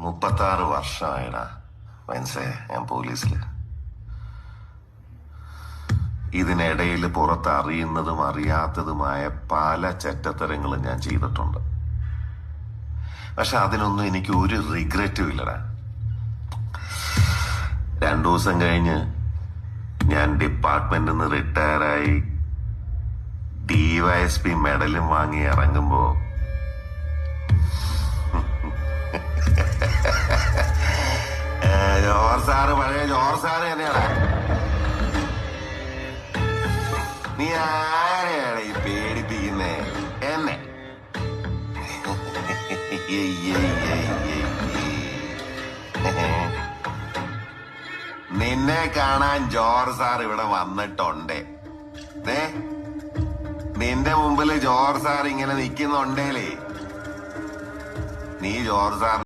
36 വർഷമായിടാ മനസ്സേ ഞാൻ പോലീസില്. ഇതിനിടയിൽ പുറത്ത് അറിയുന്നതും അറിയാത്തതുമായ പല ചെറ്റത്തരങ്ങളും ഞാൻ ചെയ്തിട്ടുണ്ട്. പക്ഷെ അതിനൊന്നും എനിക്ക് ഒരു റിഗ്രറ്റും ഇല്ലടാ. 2 ദിവസം കഴിഞ്ഞ് ഞാൻ ഡിപ്പാർട്ട്മെന്റിൽ നിന്ന് റിട്ടയറായി DYSP മെഡലും വാങ്ങി ഇറങ്ങുമ്പോ ജോർ സാറ് പഴയ ജോർ സാറ് തന്നെയാണ്. നീ ആരെയാണ് ഈ പേടിപ്പിക്കുന്നേ എന്നെ? നിന്നെ കാണാൻ ജോർ സാർ ഇവിടെ വന്നിട്ടുണ്ട്. നിന്റെ മുമ്പില് ജോർ സാർ ഇങ്ങനെ നിൽക്കുന്നുണ്ടേലേ നീ ജോർ സാർ